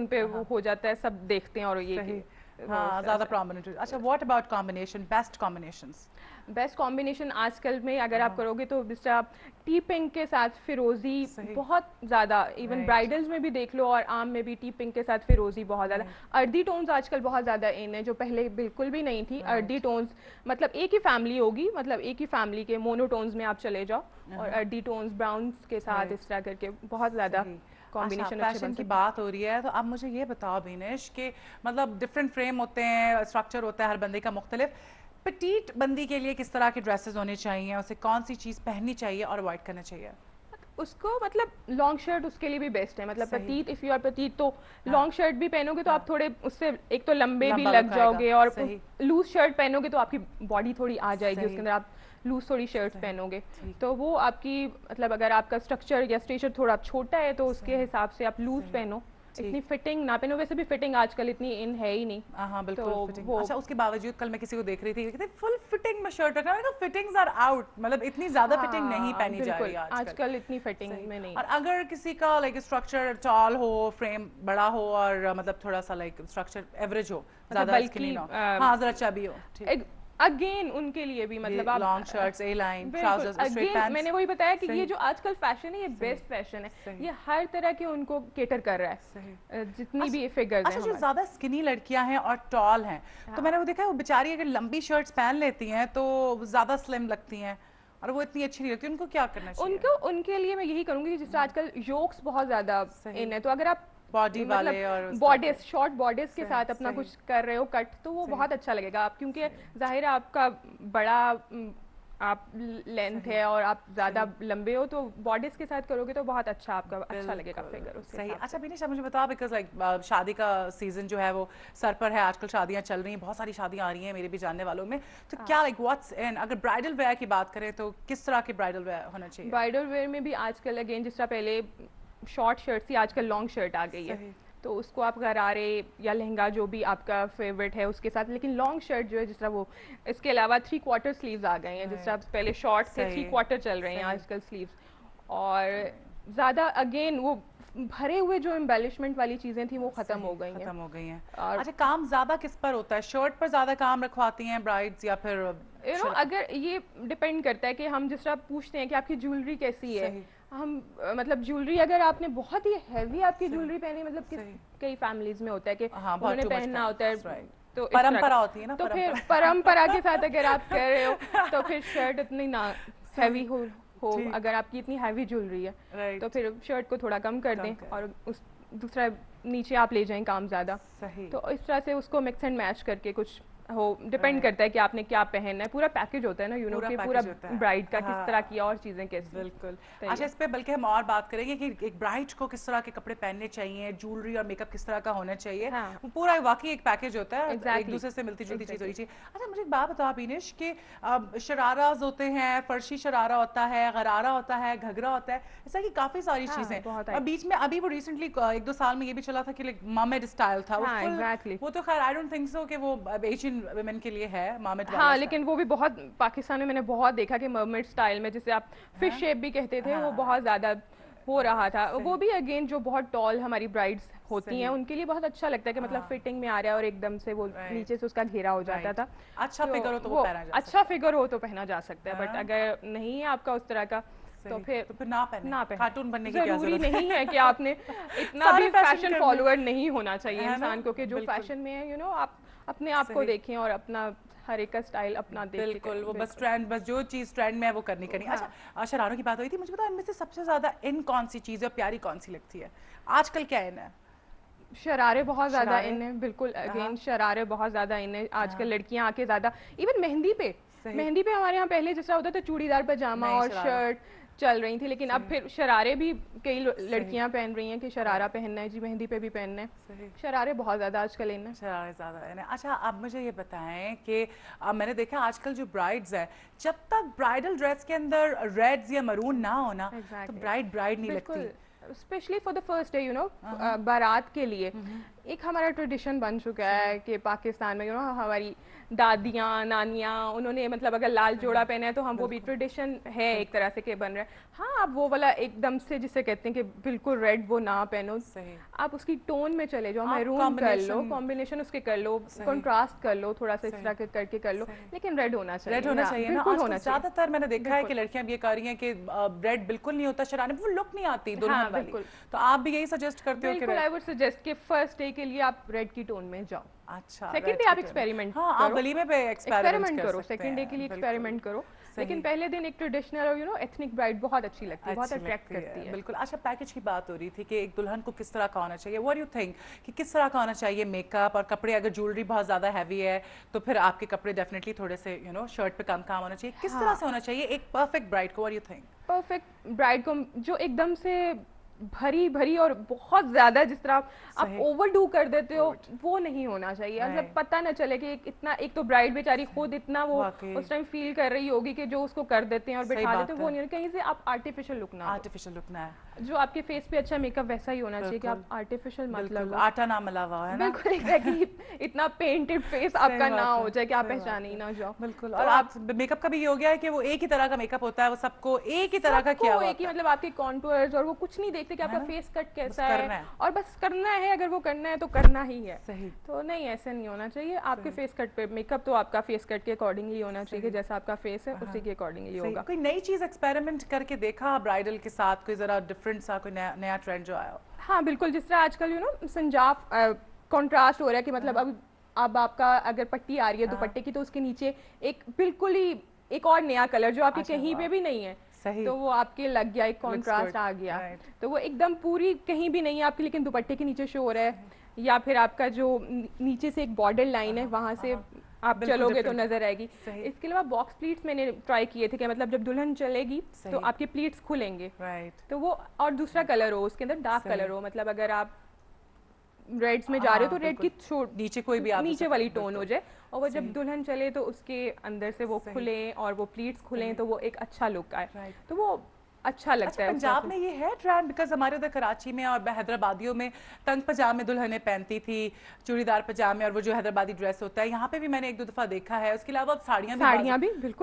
ان پہ وہ ہو جاتا ہے, سب دیکھتے ہیں اور یہ ہاں زیادہ پرومیننٹ. اچھا what about combination, best combinations? Best combination آج کل میں اگر آپ کرو گے تو جس طرح ٹی پنک کے ساتھ فیروزی بہت زیادہ, ایون برائڈلز میں بھی دیکھ لو اور عام میں بھی ٹی پنک کے ساتھ فیروزی بہت زیادہ. اردی ٹونز آج کل بہت زیادہ ان ہے, جو پہلے بالکل بھی نہیں تھی. اردی ٹونز مطلب ایک ہی فیملی ہوگی, مطلب ایک ہی فیملی کے مونو ٹونز میں آپ چلے جاؤ, اور اردی ٹونز براؤنز کے ساتھ اس طرح کر کے بہت زیادہ کمبینیشن. فیشن کی بات ہو رہی ہے تو اب مجھے یہ بتاؤ بینش کہ مطلب ڈفرینٹ فریم ہوتے ہیں, اسٹرکچر ہوتا ہے ہر بندے کا مختلف. پٹیٹ بندی کے لیے کس طرح کے ڈریسز ہونے چاہیے, اسے کون سی چیز پہننی چاہیے اور اوائڈ کرنا چاہیے؟ اس کو مطلب لانگ شرٹ اس کے لیے بھی بیسٹ ہے. مطلب پتیت, اف یو آر پتیت تو لانگ شرٹ بھی پہنو گے تو آپ تھوڑے اس سے ایک تو لمبے بھی لگ جاؤ گے, اور لوز شرٹ پہنو گے تو آپ کی باڈی تھوڑی آ جائے گی اس کے اندر. آپ لوز تھوڑی شرٹس پہنو گے تو وہ آپ کی مطلب اگر آپ کا اسٹرکچر یا اسٹیچر تھوڑا چھوٹا ہے تو اس کے حساب سے آپ لوز پہنو, اتنی فٹنگ نہ پہنو. ویسے بھی فٹنگ آج کل اتنی ان ہے ہی نہیں. ہاں بالکل فٹنگ. اچھا اس کے باوجود کل میں کسی کو دیکھ رہی تھی کہ فل فٹنگ میں شرٹ رکھنا ہے, فٹنگز آر آؤٹ, مطلب اتنی زیادہ فٹنگ نہیں پہنی جا رہی آج کل اتنی فٹنگ میں نہیں. اور اگر کسی کا لائک اسٹرکچر ٹال ہو, فریم بڑا ہو, اور مطلب تھوڑا سا لائک اسٹرکچر ایوریج ہو, زیادہ اسکنی نہ ہو, ہاں ذرا چبی ہو, اگین ان کے لیے بھی مطلب آپ long shirts, A line trousers, straight pants. میں نے وہی بتایا کہ یہ جو آج کل فیشن ہے یہ بیسٹ فیشن ہے, یہ ہر طرح کے ان کو کیٹر کر رہا ہے, جتنی بھی فگرز ہیں. اچھا جو زیادہ اسکنی لڑکیاں ہیں اور ٹال ہیں تو میں نے وہ دیکھا ہے وہ بیچاری اگر لمبی شرٹس پہن لیتی ہیں تو زیادہ سلم لگتی ہیں اور وہ اتنی اچھی نہیں لگتی. ان کو کیا کرنا چاہیے؟ ان کے لیے میں یہی کروں گی, جس سے آج کل یوکس بہت زیادہ ان ہے, تو اگر آپ باڈی والے اور باڈیز, شارٹ باڈیز کے ساتھ اپنا کچھ کر رہے ہو کٹ, تو وہ بہت اچھا لگے گا. آپ کیونکہ ظاہر ہے آپ کا بڑا آپ لینتھ ہے اور آپ زیادہ لمبے ہو, تو باڈیز کے ساتھ کرو گے تو بہت اچھا آپ کا اچھا لگے گا فگر. صحیح. اچھا بینش مجھے بتا, بیکاز لائک شادی کا سیزن جو ہے وہ سر پر ہے, آج کل شادیاں چل رہی ہیں, بہت ساری شادیاں آ رہی ہیں میرے بھی جاننے والوں میں, تو کیا لائک واٹس ان, اگر برائڈل ویئر کی بات کریں تو کس طرح کے برائڈل ویئر ہونا چاہیے؟ برائڈل ویئر میں بھی آج کل اگین جس طرح پہلے شارٹ شرٹ تھی, آج کل لانگ شرٹ آ گئی ہے, تو اس کو آپ غرارے یا لہنگا جو بھی آپ کا فیوریٹ ہے اس کے ساتھ, لیکن لانگ شرٹ جو ہے جس طرح وہ, اس کے علاوہ 3/4 سلیوز آ گئے ہیں, جس طرح پہلے شارٹ تھے 3/4 چل رہے ہیں آج کل سلیوز. اور زیادہ اگین وہ بھرے ہوئے جو امبیلشمنٹ والی چیزیں تھیں وہ ختم ہو گئی ہیں. اچھا کام زیادہ کس پر ہوتا ہے, شرٹ پر زیادہ کام رکھواتی ہیں برائڈز یا پھر اگر یہ ڈپینڈ کرتا ہے کہ ہم جس طرح پوچھتے ہیں کہ آپ کی جیولری کیسی ہے, ہم مطلب جیولری اگر آپ نے بہت ہی ہیوی آپ کی جیولری پہنی, مطلب کئی فیملیز میں ہوتا ہے کہ انہوں نے پہننا ہوتا ہے, تو پرمپرا ہوتی ہے نا, تو پھر پرمپرا کے ساتھ اگر آپ کر رہے ہو تو پھر شرٹ اتنی نہ ہیوی ہو, اگر آپ کی اتنی ہیوی جیولری ہے تو پھر شرٹ کو تھوڑا کم کر دیں اور اس دوسرا نیچے آپ لے جائیں کام زیادہ. تو اس طرح سے اس کو مکس اینڈ میچ کر کے کچھ ہو, ڈپینڈ کرتا ہے کہ آپ نے کیا پہننا ہے. پورا پیکج ہوتا ہے نا, کہ پورا برائڈ کا کس طرح کی اور چیزیں کیسے. بالکل. اچھا اس پہ بلکہ ہم اور بات کریں گے کہ ایک برائڈ کو کس طرح کے کپڑے پہننے چاہیے, جیولری اور میک اپ کس طرح کا ہونا چاہیے, پورا واقعی ایک پیکج ہوتا ہے, ایک دوسرے سے ملتی جلتی چیز ہونی چاہیے. اچھا مجھے ایک بات بتاؤ بینش کہ شراراز ہوتے ہیں, فرشی شرارہ ہوتا ہے, غرارہ ہوتا ہے, گھگرا ہوتا ہے, اس طرح کی کافی ساری چیزیں, اور بیچ میں ابھی وہ ریسنٹلی 1-2 سال میں یہ بھی چلا تھا کہ مامڈ اسٹائل تھا, وہ تو خیر آئی ڈونٹ تھنک سو کہ وہ ایشین ویمن کے لیے ہے مامڈ والا. ہاں لیکن وہ بھی بہت پاکستان میں نے بہت دیکھا کہ مرمڈ اسٹائل میں, جسے آپ فش شیپ بھی کہتے تھے, وہ بہت زیادہ ہو رہا تھا. وہ بھی اگین جو بہت ٹال ہماری برائڈس ہوتی ہیں ان کے لیے بہت اچھا لگتا ہے کہ مطلب فٹنگ میں آ رہا ہے اور ایک دم سے وہ نیچے سے اس کا گھیرا ہو جاتا تھا. اچھا فگر ہو تو وہ پہنا جا سکتا ہے, اچھا فگر ہو تو پہنا جا سکتا ہے, بٹ اگر نہیں ہے آپ کا اس طرح کا تو پھر نہ پہنے. خاتون بننے کی کیا ضروری نہیں ہے کہ آپ نے اتنا بھی فیشن فالوور نہیں ہونا چاہیے انسان کو, کہ جو فیشن میں ہے آپ اپنے آپ کو دیکھیں اور اپنا ہر ایک کا اسٹائل اپنا دیکھ. بالکل, وہ بس ٹرینڈ, بس جو چیز ٹرینڈ میں ہے وہ کرنی. اچھا شراروں کی بات ہوئی تھی, مجھے بتاؤ ان میں سے سب سے زیادہ ان کون سی چیز ہے اور پیاری کون سی لگتی ہے آج کل, کیا ان ہے؟ شرارے بہت زیادہ ان ہے, بالکل اگین شرارے بہت زیادہ ان ہے آج کل. لڑکیاں آ کے زیادہ ایون مہندی پہ ہمارے یہاں پہلے جس طرح ہوتا تھا چوڑی دار پاجامہ اور شرٹ چل رہی تھی, لیکن اب پھر شرارے بھی کئی لڑکیاں پہن رہی ہیں کہ شرارہ پہننا ہے جی, مہندی پہ بھی پہننا ہے. شرارے بہت زیادہ آج کل ان ہے, شرارے زیادہ ان ہے. اچھا اب مجھے یہ بتائیں کہ میں نے دیکھا آج کل جو برائڈز ہیں, جب تک برائڈل ڈریس کے اندر ریڈز یا مرون نہ ہونا تو برائڈ نہیں لگتی, especially for the first day بارات کے لیے. ایک ہمارا ٹریڈیشن بن چکا ہے کہ پاکستان میں ہماری دادیاں نانیاں انہوں نے مطلب اگر لال جوڑا پہنا ہے تو ہم وہ بھی ٹریڈیشن ہے ایک طرح سے کہ بن رہا ہے. ہاں آپ وہ والا ایک دم سے جسے کہتے ہیں کہ بالکل ریڈ وہ نہ پہنو, آپ اس کی ٹون میں چلے جاؤ, میرون کر لو, کمبینیشن اس کے کر لو, کنٹراسٹ کر لو, تھوڑا سا اس طرح کر کے کر لو, لیکن ریڈ ہونا چاہیے. ریڈ ہونا چاہیے نا. آج کل زیادہ تر میں نے دیکھا ہے کہ لڑکیاں بھی یہ کر رہی ہیں کہ ریڈ بالکل نہیں ہوتا شرارے, وہ لک نہیں آتی دلہن والی. تو آپ بھی یہی سجیسٹ کرتے ہو کہ بالکل, آئی وڈ سجیسٹ کہ فرسٹ ڈے کے لیے آپ ریڈ کی ٹون میں جاؤ. اچھا, سیکنڈ ڈے آپ ایکسپیریمنٹ ہاں آپ ولیمے پہ ایکسپیریمنٹ کرو, سیکنڈ ڈے کے لیے ایکسپیریمنٹ کرو, لیکن پہلے دن ایک ٹریڈیشنل اور ایتھنک برائڈ بہت اچھی لگتی ہے, بہت اٹریکٹ کرتی ہے. بالکل. اچھا, پیکج کی بات ہو رہی تھی کہ ایک دلہن کو کس طرح کا ہونا چاہیے, واٹ یو تھنک کہ کس طرح کا ہونا چاہیے میک اپ اور کپڑے؟ اگر جیولری بہت زیادہ ہیوی ہے تو پھر آپ کے کپڑے ڈیفینیٹلی تھوڑے سے شرٹ پہ کام ہونا چاہیے. کس طرح سے ہونا چاہیے ایک پرفیکٹ برائڈ کو, what you think? Perfect bride کو جو ایک دم سے بھری اور بہت زیادہ جس طرح آپ اوور ڈو کر دیتے ہو وہ نہیں ہونا چاہیے. مطلب پتہ نہ چلے کہ اتنا, ایک تو برائڈ بیچاری خود اتنا وہ اس ٹائم فیل کر رہی ہوگی کہ جو اس کو کر دیتے ہیں اور بٹھا دیتے ہیں, وہ نہیں, کہیں سے آپ آرٹیفیشل لک نہ ہے. جو آپ کے فیس پہ اچھا میک اپ ویسا ہی ہونا چاہیے کہ آپ آرٹیفیشل مطلب آٹا نہ ملا ہوا ہے نا. بالکل ایگزیکٹلی, اتنا پینٹڈ فیس آپ کا نہ ہو جائے کہ آپ پہچانے ہی نہ جاؤ. بالکل. اور آپ میک اپ کا بھی یہ ہو گیا ہے کہ وہ ایک ہی طرح کا میک اپ ہوتا ہے, وہ سب کو ایک ہی طرح کا کیا ہوا, ایک ہی, مطلب آپ کے کانٹورز اور وہ کچھ نہیں دیکھتے کہ آپ کا فیس کٹ کیسا ہے, اور بس کرنا ہے, اگر وہ کرنا ہے تو کرنا ہی ہے. صحیح. تو نہیں, ایسے نہیں ہونا چاہیے. آپ کے فیس کٹ پہ میک اپ تو آپ کا فیس کٹ کے اکارڈنگلی ہونا چاہیے, جیسا آپ کا فیس ہے اسی کے اکارڈنگلی ہوگا. کوئی نئی چیز ایکسپیریمنٹ کر کے دیکھا برائڈل کے ساتھ, کوئی ذرا ڈفرینٹ سا کوئی نیا ٹرینڈ جو آیا؟ ہاں بالکل, جس طرح آج کل سنجاف کنٹراسٹ ہو رہا ہے کہ مطلب اب آپ کا اگر پٹی آ رہی ہے دوپٹے کی تو اس کے نیچے ایک بالکل ہی ایک اور نیا کلر جو آپ کے کہیں پہ بھی نہیں ہے, تو وہ آپ کے لگ گیا, ایک کنٹراسٹ آ گیا. تو وہ ایک دم پوری کہیں بھی نہیں ہے آپ کی, لیکن دوپٹے کے نیچے شو ہو رہا ہے, یا پھر آپ کا جو نیچے سے ایک بارڈر لائن ہے وہاں سے آپ چلو گے تو نظر آئے گی. اس کے علاوہ باکس پلیٹس میں نے ٹرائی کیے تھے کہ مطلب جب دلہن چلے گی تو آپ کے پلیٹس کھلیں گے, تو وہ اور دوسرا کلر ہو, اس کے اندر ڈارک کلر ہو, مطلب اگر آپ ریڈس میں جا رہے ہو تو ریڈ کی نیچے کوئی بھی نیچے والی ٹون ہو جائے, اور وہ جب دلہن چلے تو اس کے اندر سے وہ کھلیں اور وہ پلیٹس کھلیں تو وہ ایک اچھا لک آئے, تو وہ اچھا لگتا ہے. پنجاب میں یہ ہے ٹرینڈ, بیکاز ہمارے ادھر کراچی میں اور حیدرآبادیوں میں تنگ پجامے دلہنیں پہنتی تھی, چوڑی دار پجامے, اور وہ جو حیدرآبادی ڈریس ہوتا ہے, یہاں پہ بھی میں نے ایک دو دفعہ دیکھا ہے. اس کے علاوہ اب ساڑیاں بھی بالکل